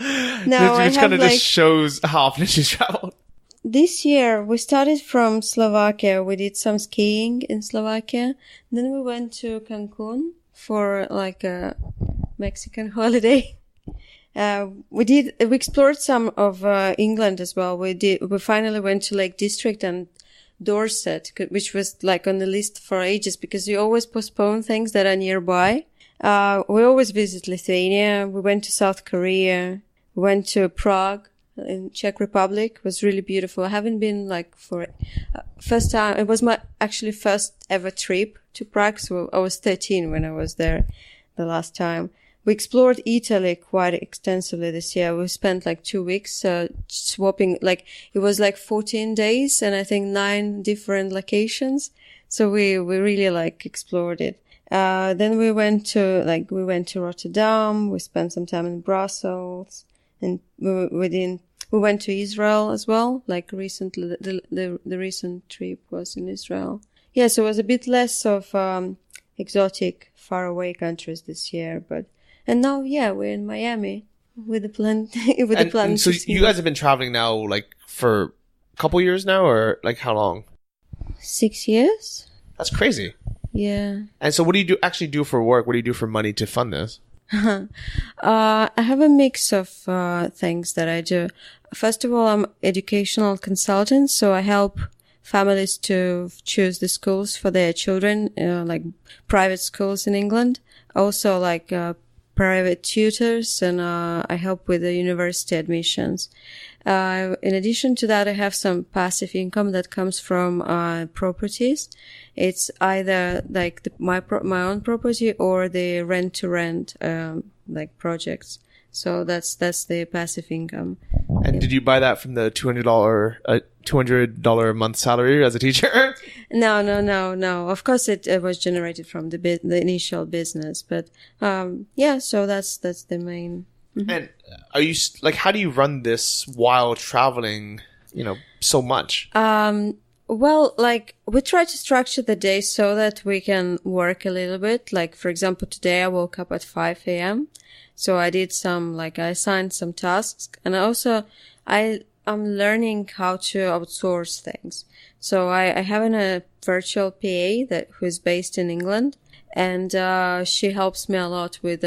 No, which kind of just shows how often she's traveled. This year, we started from Slovakia. We did some skiing in Slovakia. Then we went to Cancun for like a Mexican holiday. We explored some of England as well. We finally went to Lake District and Dorset, which was like on the list for ages because we always postpone things that are nearby. We always visit Lithuania. We went to South Korea. We went to Prague in Czech Republic. It was really beautiful. I haven't been like for first time. It was my actually first ever trip to Prague. So I was 13 when I was there the last time. We explored Italy quite extensively this year. We spent like 2 weeks swapping, like it was like 14 days and I think 9 different locations. So we really like explored it. Then we went to Rotterdam. We spent some time in Brussels, and we went to Israel as well. Like recently, the recent trip was in Israel. Yeah, so it was a bit less of exotic, faraway countries this year, and now, yeah, we're in Miami with the plan. And so you guys have been traveling now, like for a couple years now, or like how long? 6 years. That's crazy. Yeah. And so what do you actually do for work? What do you do for money to fund this? I have a mix of things that I do. First of all, I'm educational consultant, so I help families to choose the schools for their children, like private schools in England. Also, like private tutors, and I help with the university admissions. In addition to that, I have some passive income that comes from properties. It's either like my own property or the rent to rent like projects. So that's the passive income. And did you buy that from the $200 a month salary as a teacher? No. Of course, it was generated from the initial business, but yeah. So that's the main. Mm-hmm. And are you like, how do you run this while traveling, so much? Well, like we try to structure the day so that we can work a little bit. Like, for example, today I woke up at 5 a.m. So I did I assigned some tasks, and also I'm learning how to outsource things. So I have a virtual PA who is based in England. And she helps me a lot with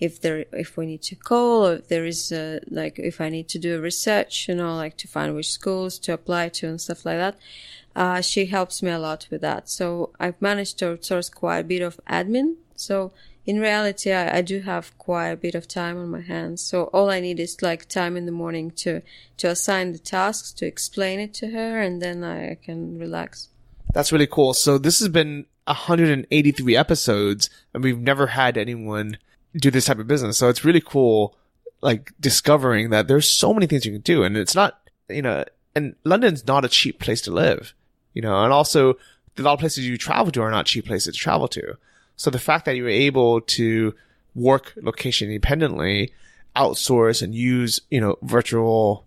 if we need to call, or if there is if I need to do research, like to find which schools to apply to and stuff like that. She helps me a lot with that. So I've managed to outsource quite a bit of admin. So in reality, I do have quite a bit of time on my hands. So all I need is like time in the morning to assign the tasks, to explain it to her, and then I can relax. That's really cool. So this has been 183 episodes, and we've never had anyone do this type of business. So it's really cool, like discovering that there's so many things you can do, and it's not, and London's not a cheap place to live, and also a lot of places you travel to are not cheap places to travel to. So the fact that you're able to work location independently, outsource, and use, virtual,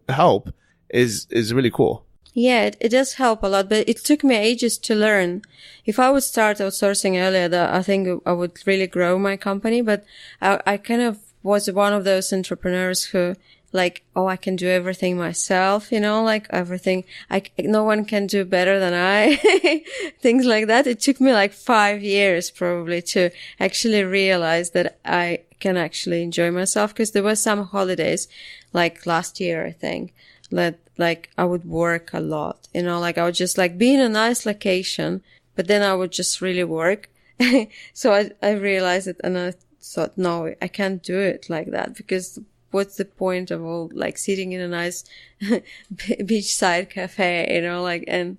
help is really cool. Yeah, it does help a lot, but it took me ages to learn. If I would start outsourcing earlier, I think I would really grow my company, but I kind of was one of those entrepreneurs who like, oh, I can do everything myself, like everything, no one can do better than I, things like that. It took me like 5 years probably to actually realize that I can actually enjoy myself, because there were some holidays, like last year, I think, that like I would work a lot, like I would just like be in a nice location, but then I would just really work. So I realized it, and I thought, no, I can't do it like that, because what's the point of all like sitting in a nice beachside cafe, like, and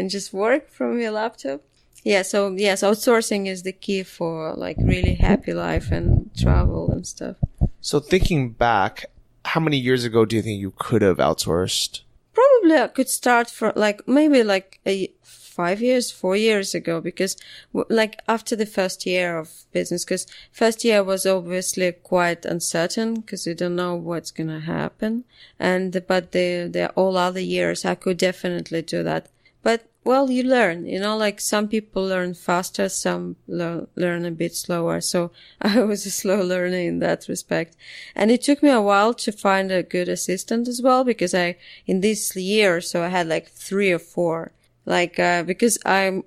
just work from your laptop? Yeah. So yes, outsourcing is the key for like really happy life and travel and stuff. So thinking back, how many years ago do you think you could have outsourced? Probably I could start for like maybe like 4 years ago, because like after the first year of business, because first year was obviously quite uncertain because you don't know what's going to happen. But the all other years I could definitely do that. But well, you learn, like some people learn faster, some learn a bit slower. So I was a slow learner in that respect. And it took me a while to find a good assistant as well, because in this year, so I had like 3 or 4. Like, because I'm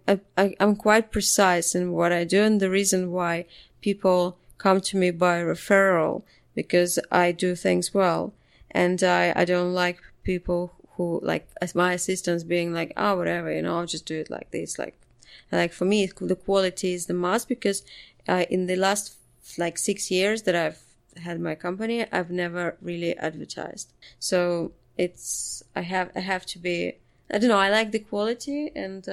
quite precise in what I do, and the reason why people come to me by referral, because I do things well. And I don't like people who, like, as my assistants being like, oh, whatever, I'll just do it like this. Like for me, the quality is the must, because, in the last, like, 6 years that I've had my company, I've never really advertised. So I have to be, I don't know, I like the quality, and,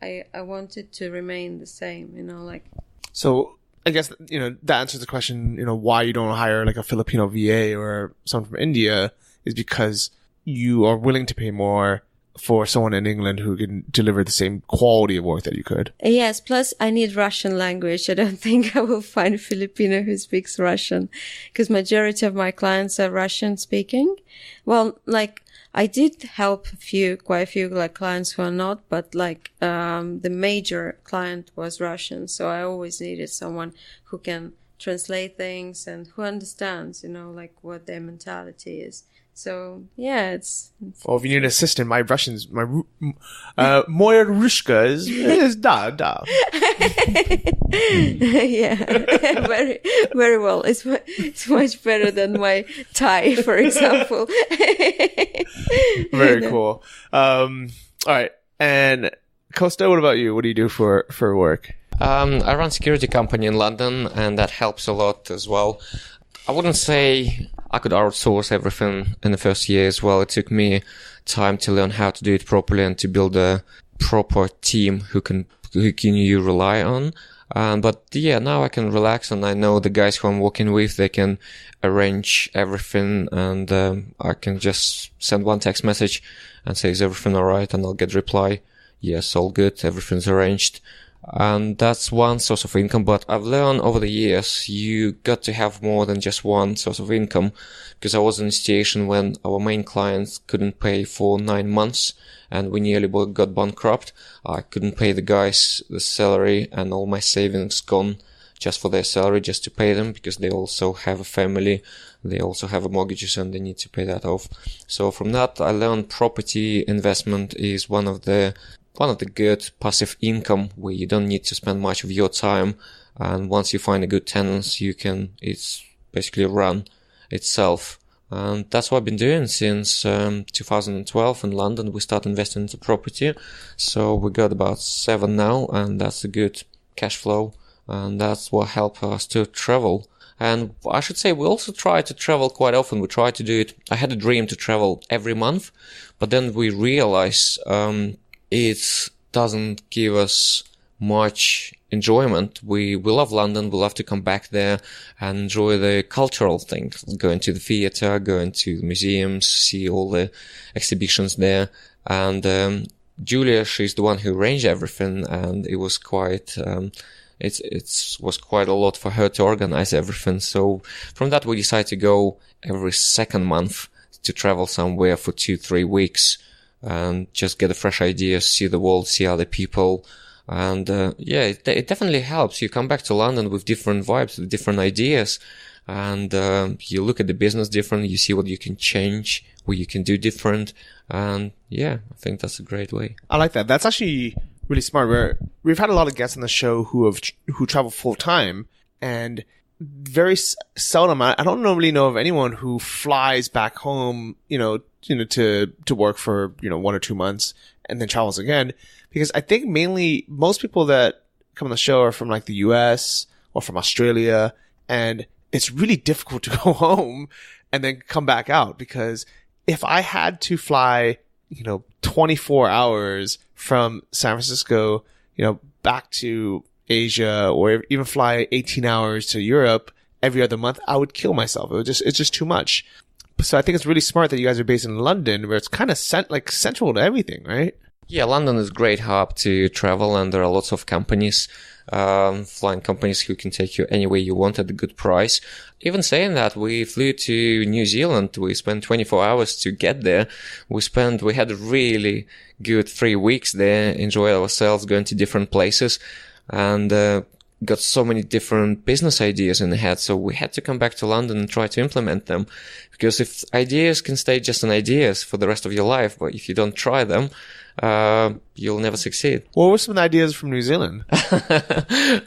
I want it to remain the same, like. So I guess, that answers the question, why you don't hire like a Filipino VA or someone from India is because you are willing to pay more for someone in England who can deliver the same quality of work that you could. Yes, plus I need Russian language. I don't think I will find a Filipino who speaks Russian, because majority of my clients are Russian speaking. Well, like, I did help quite a few like clients who are not, but like, the major client was Russian. So I always needed someone who can translate things and who understands, like what their mentality is. So yeah, it's well, if you need an assistant, my Russian's moja rushka is da. Yeah, very, very well. It's much better than my Thai, for example. Very cool. All right. And Kosta, what about you? What do you do for work? I run a security company in London, and that helps a lot as well. I wouldn't say I could outsource everything in the first year as well. It took me time to learn how to do it properly and to build a proper team who can you rely on. But yeah, now I can relax, and I know the guys who I'm working with, they can arrange everything, and I can just send one text message and say, is everything all right? And I'll get a reply, yes, all good, everything's arranged. And that's one source of income. But I've learned over the years, you got to have more than just one source of income, because I was in a situation when our main clients couldn't pay for 9 months and we nearly got bankrupt. I couldn't pay the guys the salary, and all my savings gone just for their salary, just to pay them, because they also have a family, they also have a mortgages, and they need to pay that off. So from that, I learned property investment is one of the good passive income where you don't need to spend much of your time. And once you find a good tenants, it's basically run itself. And that's what I've been doing since 2012 in London. We started investing into property. So we got about 7 now, and that's a good cash flow. And that's what helped us to travel. And I should say we also try to travel quite often. We try to do it. I had a dream to travel every month, but then we realized, it doesn't give us much enjoyment. We love London. We love to come back there and enjoy the cultural things, going to the theater, going to the museums, see all the exhibitions there. And Julia, she's the one who arranged everything, and it was quite it was quite a lot for her to organize everything. So from that, we decided to go every second month to travel somewhere for 2-3 weeks. And just get a fresh idea, see the world, see other people. And, it definitely helps. You come back to London with different vibes, with different ideas. and you look at the business different. You see what you can change, what you can do different. And yeah, I think that's a great way. I like that. That's actually really smart. We've had a lot of guests on the show who travel full time, and very seldom. I don't normally know of anyone who flies back home, to work for 1 or 2 months and then travels again. Because I think mainly most people that come on the show are from like the US or from Australia, and it's really difficult to go home and then come back out. Because if I had to fly, 24 hours from San Francisco, back to Asia, or even fly 18 hours to Europe every other month, I would kill myself. It's just too much. So I think it's really smart that you guys are based in London, where it's kind of central to everything, right? Yeah, London is a great hub to travel, and there are lots of companies, flying companies who can take you anywhere you want at a good price. Even saying that, we flew to New Zealand. We spent 24 hours to get there. We had a really good 3 weeks there, enjoyed ourselves, going to different places, and got so many different business ideas in the head. So we had to come back to London and try to implement them. Because if ideas can stay just an ideas for the rest of your life, but if you don't try them, you'll never succeed. What were some ideas from New Zealand?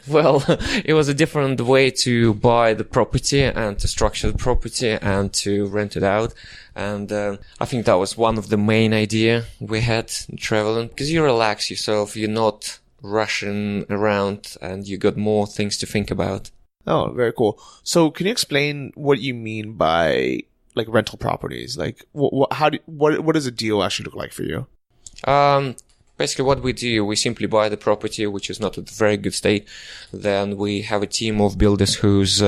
Well, it was a different way to buy the property and to structure the property and to rent it out. And I think that was one of the main idea we had traveling, because you relax yourself, you're not rushing around, and you got more things to think about. Oh, very cool. So can you explain what you mean by like rental properties? Like what does a deal actually look like for you? Basically what we do, we simply buy the property, which is not in a very good state. Then we have a team of builders who's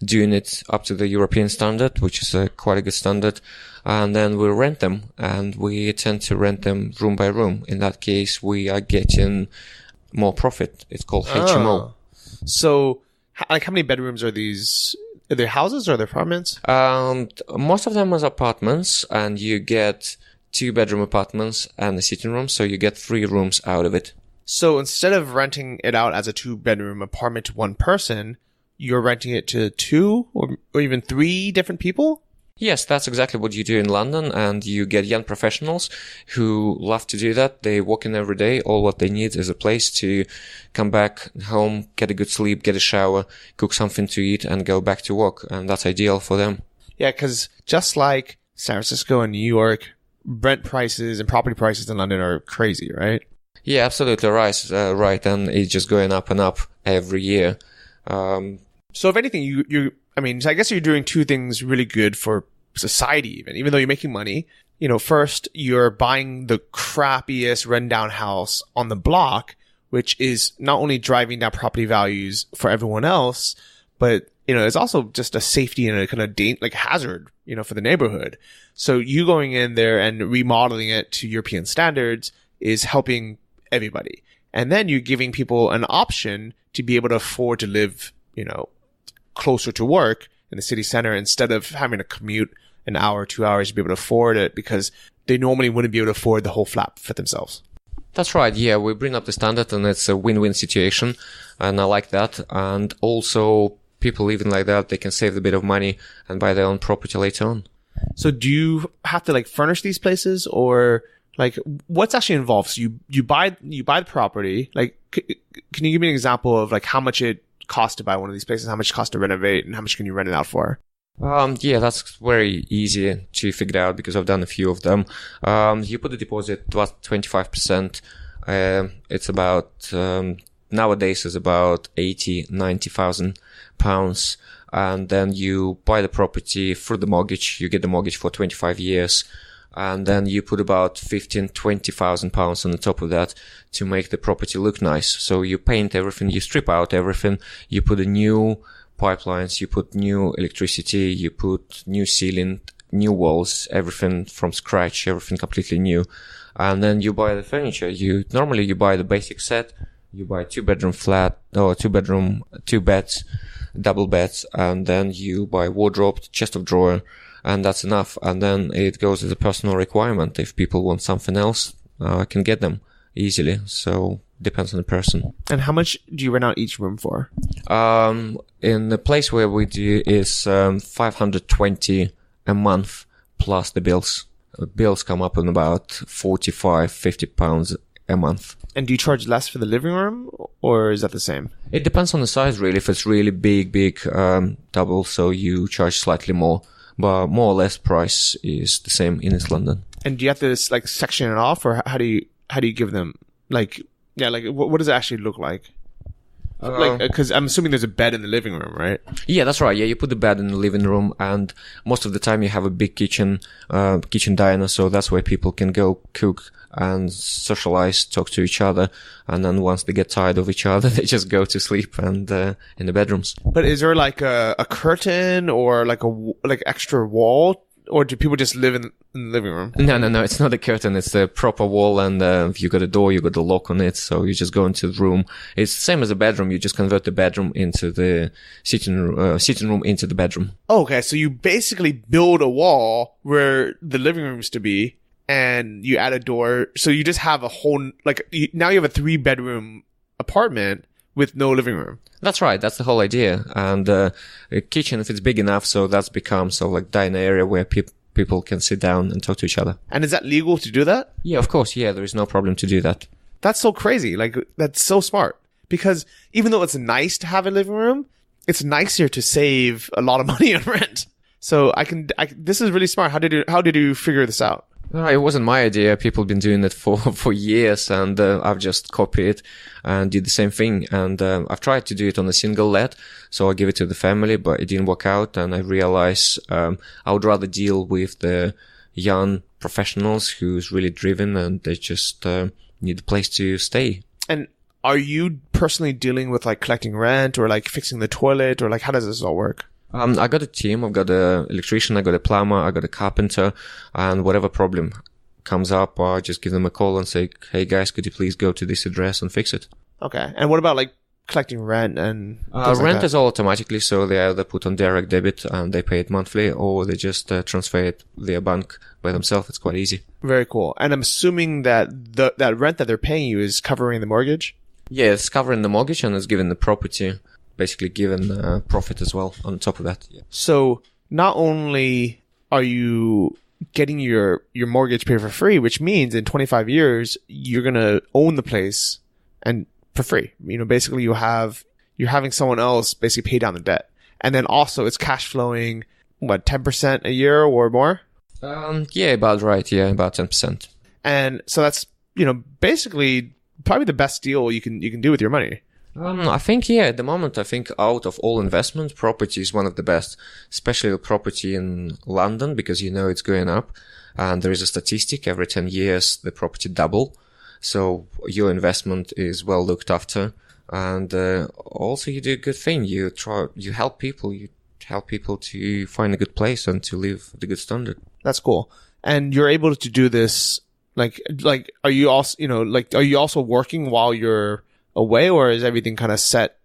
doing it up to the European standard, which is quite a good standard. And then we rent them, and we tend to rent them room by room. In that case, we are getting more profit. It's called HMO. So how many bedrooms are these? Are they houses or are they apartments? Most of them are apartments, and you get 2-bedroom apartments and a sitting room, so you get 3 rooms out of it. So instead of renting it out as a 2-bedroom apartment to one person, you're renting it to 2 or even 3 different people? Yes, that's exactly what you do in London, and you get young professionals who love to do that. They walk in every day. All what they need is a place to come back home, get a good sleep, get a shower, cook something to eat, and go back to work. And that's ideal for them. Yeah, because just like San Francisco and New York, rent prices and property prices in London are crazy, right? Yeah, absolutely right. And it's just going up and up every year. So if anything, I guess you're doing 2 things really good for society, even though you're making money. First, you're buying the crappiest rundown house on the block, which is not only driving down property values for everyone else, but, it's also just a safety and a kind of hazard, for the neighborhood. So you going in there and remodeling it to European standards is helping everybody. And then you're giving people an option to be able to afford to live, closer to work in the city center, instead of having to commute an hour, 2 hours to be able to afford it, because they normally wouldn't be able to afford the whole flat for themselves. That's right. Yeah, we bring up the standard, and it's a win-win situation, and I like that. And also, people living like that, they can save a bit of money and buy their own property later on. So do you have to furnish these places, or what's actually involved? So you buy the property. Can you give me an example of how much it costs to buy one of these places, how much it costs to renovate, and how much can you rent it out for? Yeah, that's very easy to figure out because I've done a few of them. You put the deposit, 25%. It's about, nowadays is about 80,000-90,000 pounds. And then you buy the property through the mortgage. You get the mortgage for 25 years. And then you put about 15,000-20,000 pounds on the top of that to make the property look nice. So you paint everything, you strip out everything, you put a new pipelines, you put new electricity, you put new ceiling, new walls, everything from scratch, everything completely new. And then you buy the furniture. Normally you buy the basic set. You buy 2-bedroom flat, or 2-bedroom, 2 beds, double beds, and then you buy wardrobe, chest of drawer, and that's enough. And then it goes as a personal requirement. If people want something else, I can get them. easily. So depends on the person. And how much do you rent out each room for? In the place where we do is 520 a month plus the bills. Bills come up in about 50 pounds a month. And do you charge less for the living room, or is that the same? It depends on the size, really. If it's really big double, so you charge slightly more. But more or less price is the same in East London. And do you have to like section it off, or how do you give them like what does it actually look like? Because I'm assuming there's a bed in the living room, right? Yeah, that's right. Yeah, you put the bed in the living room, and most of the time you have a big kitchen diner, so that's where people can go cook and socialize, talk to each other, and then once they get tired of each other, they just go to sleep and in the bedrooms. But is there like a curtain or like extra wall, or do people just live in the living room? No, it's not a curtain. It's a proper wall, and if you got a door, you got a lock on it, so you just go into the room. It's the same as a bedroom. You just convert the bedroom into the sitting room into the bedroom. Okay, so you basically build a wall where the living room is to be, and you add a door. So you just have a whole, now you have a 3-bedroom apartment with no living room. That's right. That's the whole idea. And a kitchen, if it's big enough, so that's become sort of like diner area where people can sit down and talk to each other. And is that legal to do that? Yeah, of course. Yeah, there is no problem to do that. That's so crazy. Like, that's so smart. Because even though it's nice to have a living room, it's nicer to save a lot of money on rent. So this is really smart. How did you figure this out? It wasn't my idea. People have been doing it for years, and I've just copied and did the same thing. And I've tried to do it on a single let, so I give it to the family, but it didn't work out. And I realized I would rather deal with the young professionals who's really driven, and they just need a place to stay. And are you personally dealing with like collecting rent or like fixing the toilet, or like how does this all work? I got a team. I've got an electrician, I got a plumber, I got a carpenter, and whatever problem comes up, I just give them a call and say, hey guys, could you please go to this address and fix it? Okay. And what about like collecting rent and rent is all automatically, so they either put on direct debit and they pay it monthly, or they just transfer it via bank by themselves. It's quite easy. Very cool. And I'm assuming that that rent that they're paying you is covering the mortgage? Yeah, it's covering the mortgage, and it's giving the property, basically given profit as well on top of that. Yeah. So not only are you getting your mortgage paid for free, which means in 25 years, you're going to own the place and for free. You know, basically you're having someone else basically pay down the debt. And then also it's cash flowing, 10% a year or more? Yeah, about right. Yeah, about 10%. And so that's, basically probably the best deal you can do with your money. I think, at the moment, I think out of all investments, property is one of the best, especially the property in London, because it's going up. And there is a statistic, every 10 years, the property double. So your investment is well looked after. And also you do a good thing. You help people. You help people to find a good place and to live at a good standard. That's cool. And you're able to do this, are you also working while you're away, or is everything kind of set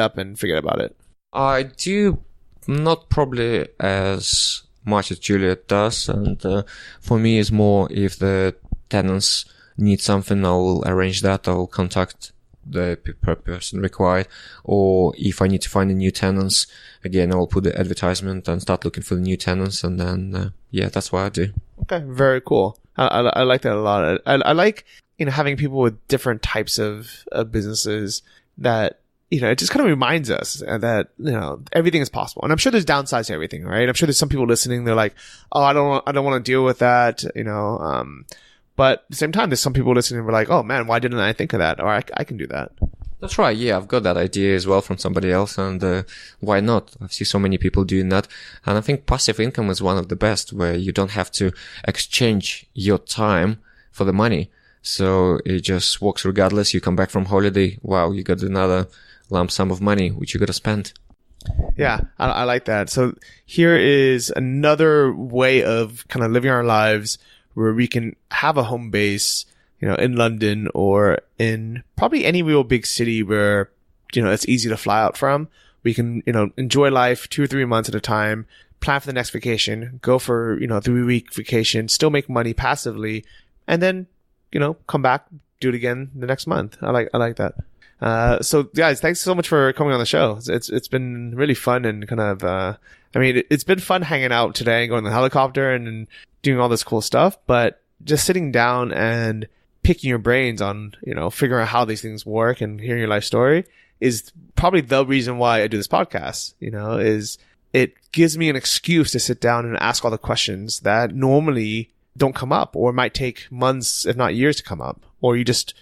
up and forget about it? I do not probably as much as Julia does, and for me it's more if the tenants need something, I'll arrange that. I'll contact the person required, or if I need to find a new tenants, again I'll put the advertisement and start looking for the new tenants, and then that's what I do. Okay, very cool. I like that a lot. I like having people with different types of businesses that, it just kind of reminds us that, everything is possible. And I'm sure there's downsides to everything, right? I'm sure there's some people listening. They're like, oh, I don't want to deal with that, but at the same time, there's some people listening who are like, oh man, why didn't I think of that? Or I can do that. That's right. Yeah, I've got that idea as well from somebody else, and why not? I see so many people doing that, and I think passive income is one of the best, where you don't have to exchange your time for the money. So it just works regardless. You come back from holiday, wow, you got another lump sum of money which you got to spend. Yeah, I like that. So here is another way of kind of living our lives where we can have a home base, in London or in probably any real big city where, it's easy to fly out from. We can, enjoy life 2 or 3 months at a time, plan for the next vacation, go for, 3-week vacation, still make money passively, and then, come back, do it again the next month. I like that. So guys, thanks so much for coming on the show. It's been really fun and kind of, it's been fun hanging out today, going on the helicopter and doing all this cool stuff, but just sitting down and picking your brains on, figuring out how these things work and hearing your life story is probably the reason why I do this podcast, is it gives me an excuse to sit down and ask all the questions that normally don't come up or might take months, if not years to come up, or you just,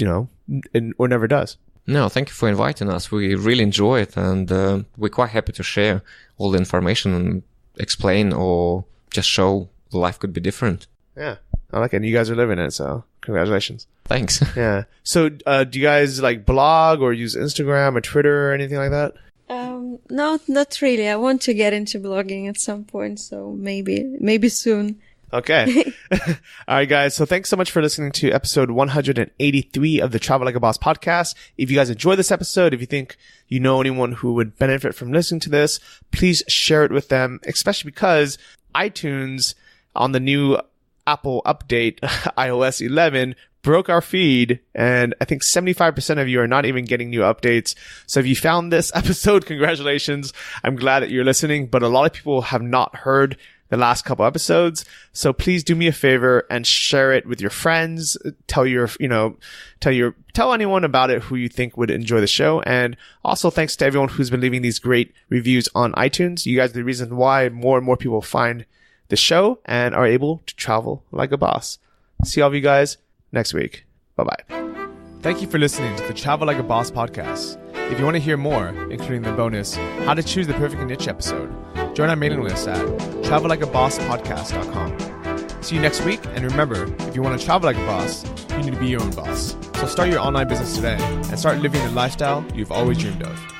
or never does. No, thank you for inviting us. We really enjoy it, and we're quite happy to share all the information and explain or just show life could be different. Yeah, I like it. And you guys are living it, so congratulations. Thanks. Yeah. So do you guys like blog or use Instagram or Twitter or anything like that? No, not really. I want to get into blogging at some point, so maybe soon. Okay. All right, guys. So thanks so much for listening to episode 183 of the Travel Like a Boss podcast. If you guys enjoyed this episode, if you think you know anyone who would benefit from listening to this, please share it with them, especially because iTunes on the new Apple update, iOS 11, broke our feed, and I think 75% of you are not even getting new updates. So if you found this episode, congratulations. I'm glad that you're listening, but a lot of people have not heard the last couple episodes. So please do me a favor and share it with your friends. Tell anyone about it who you think would enjoy the show. And also thanks to everyone who's been leaving these great reviews on iTunes. You guys are the reason why more and more people find the show and are able to travel like a boss. See all of you guys next week. Bye-bye. Thank you for listening to the Travel Like a Boss podcast. If you want to hear more, including the bonus How to Choose the Perfect Niche episode, join our mailing list at travellikeabosspodcast.com. See you next week, and remember, if you want to travel like a boss, you need to be your own boss. So start your online business today and start living the lifestyle you've always dreamed of.